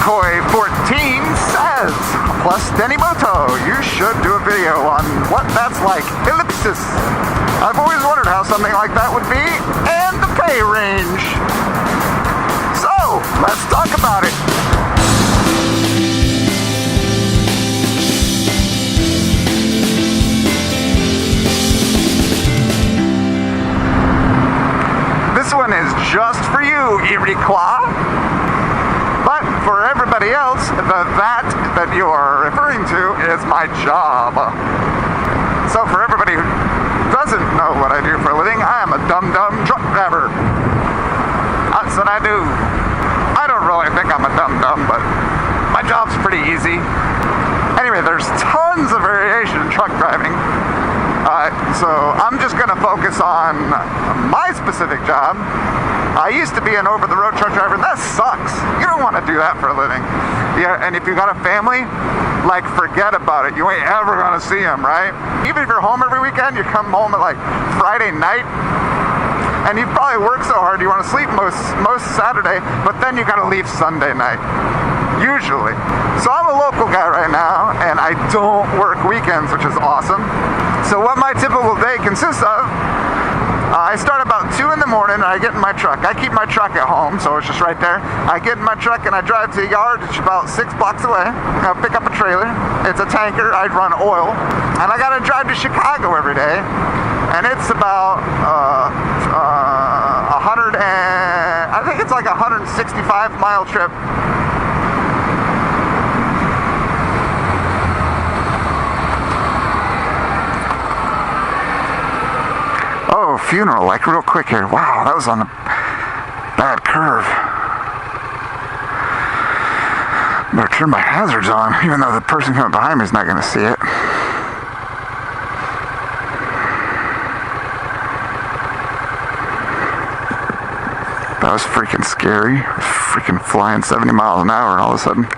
Koi14 says, plus Denimoto, you should do a video on what that's like. Ellipsis. I've always wondered how something like that would be, and the pay range. So, let's talk about it. This one is just for you, Iroquois. But for everybody else, that you are referring to is my job. So for everybody who doesn't know what I do for a living, I am a dum-dum truck driver. That's what I do. I don't really think I'm a dum-dum, but my job's pretty easy. Anyway, there's tons of variation in truck driving. So I'm just going to focus on my specific job. I used to be an over-the-road truck driver, and that sucks. You don't want to do that for a living. Yeah, and if you got a family, like, forget about it. You ain't ever going to see them, right? Even if you're home every weekend, you come home at, like, Friday night, and you probably work so hard you want to sleep most Saturday, but then you got to leave Sunday night. Usually. So I'm a local guy right now, and I don't work weekends, which is awesome. So what my typical day consists of, I start about 2 in the morning and I get in my truck. I keep my truck at home, so it's just right there. I get in my truck and I drive to the yard, it's about 6 blocks away. I'll pick up a trailer. It's a tanker, I'd run oil. And I gotta drive to Chicago every day. And it's about 165 mile trip. Oh, funeral, like real quick here. Wow, that was on a bad curve. Better turn my hazards on, even though the person coming behind me is not going to see it. That was freaking scary. I was freaking flying 70 miles an hour, and all of a sudden,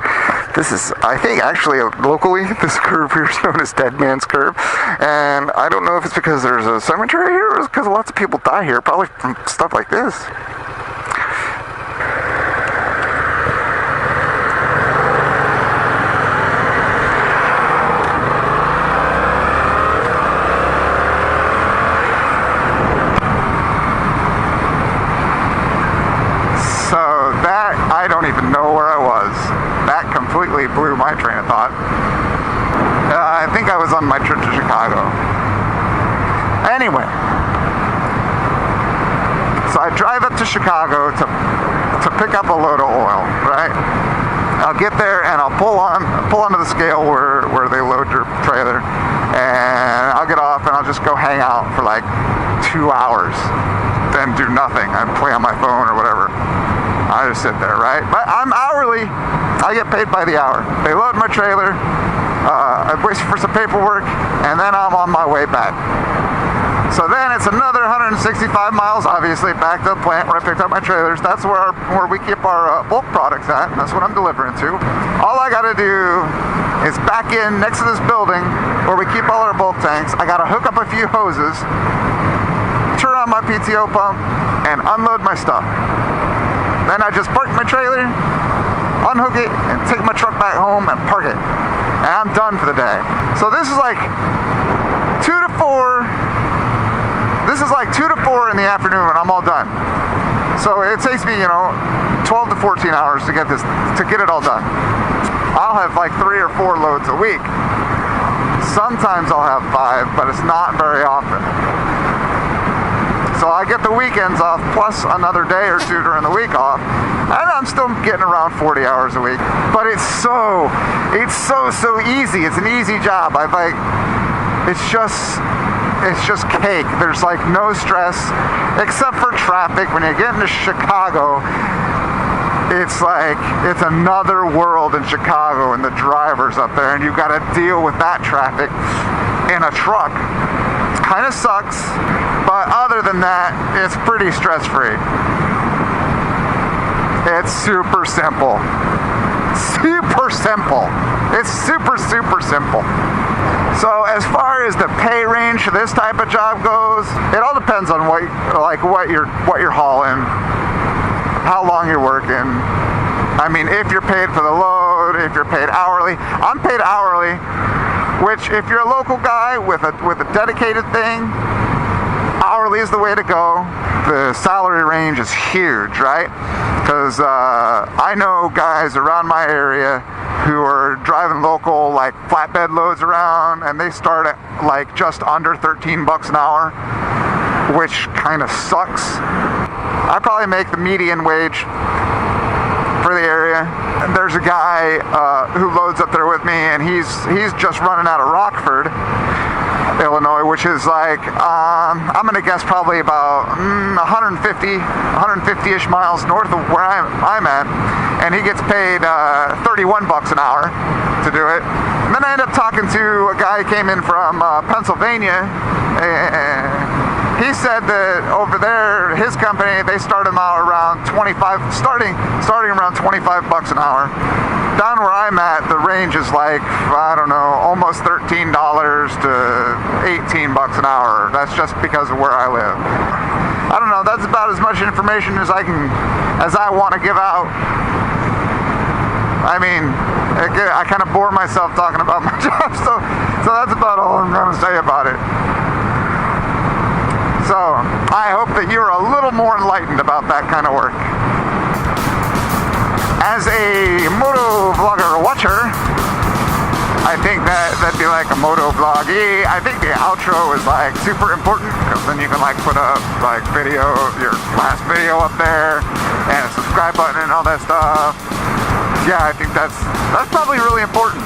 this is, I think, actually, locally, this curve here is known as Dead Man's Curve. And I don't know if it's because there's a cemetery here or it's because lots of people die here, probably from stuff like this. So that, I don't even know where I was. That completely blew my train of thought. I think I was on my trip to Chicago. Anyway, so I drive up to Chicago to pick up a load of oil, right? I'll get there and I'll pull onto the scale where they load your trailer, and I'll get off and I'll just go hang out for like 2 hours, then do nothing. I play on my phone or whatever. I just sit there, right? But I'm hourly. I get paid by the hour. They load my trailer. I wait for some paperwork, and then I'm on my way back. So then it's another 165 miles, obviously, back to the plant where I picked up my trailers. That's where we keep our bulk products at. That's what I'm delivering to. All I got to do is back in next to this building where we keep all our bulk tanks. I got to hook up a few hoses, turn on my PTO pump, and unload my stuff. Then I just park my trailer, unhook it, and take my truck back home and park it. And I'm done for the day. So this is like 2 to 4. This is like 2 to 4 in the afternoon and I'm all done. So it takes me, 12 to 14 hours to get it all done. I'll have like 3 or 4 loads a week. Sometimes I'll have 5, but it's not very often. So I get the weekends off plus another day or 2 during the week off, and I'm still getting around 40 hours a week. But it's so easy. It's an easy job. It's just cake. There's like no stress except for traffic. When you get into Chicago, it's like it's another world in Chicago, and the drivers up there, and you got to deal with that traffic in a truck. Kind of sucks, but other than that, it's pretty stress-free. It's super simple. Super simple. It's super simple. So as far as the pay range for this type of job goes, it all depends on what you're hauling, how long you're working, I mean, if you're paid for the load, if you're paid hourly. I'm paid hourly, which if you're a local guy with a dedicated thing, hourly is the way to go. The salary range is huge, right? Because I know guys around my area who are driving local, like flatbed loads around, and they start at like just under 13 bucks an hour, which kind of sucks. I probably make the median wage for the area. And there's a guy who loads up there with me, and he's just running out of Rockford, Illinois, which is like, I'm gonna guess probably about 150-ish miles north of where I'm at, and he gets paid 31 bucks an hour to do it. And then I end up talking to a guy who came in from Pennsylvania, and he said that over there, his company, they start him out around starting around 25 bucks an hour. Down where I'm at, the range is like, I don't know, almost $13 to 18 bucks an hour. That's just because of where I live. I don't know, that's about as much information as I want to give out. I mean, I kind of bore myself talking about my job, so that's about all I'm going to say about it. So, I hope that you're a little more enlightened about that kind of work. As a moto vlogger watcher, I think that'd be like a moto vloggy. I think the outro is like super important, because then you can like put up like your last video up there, and a subscribe button and all that stuff. Yeah, I think that's probably really important.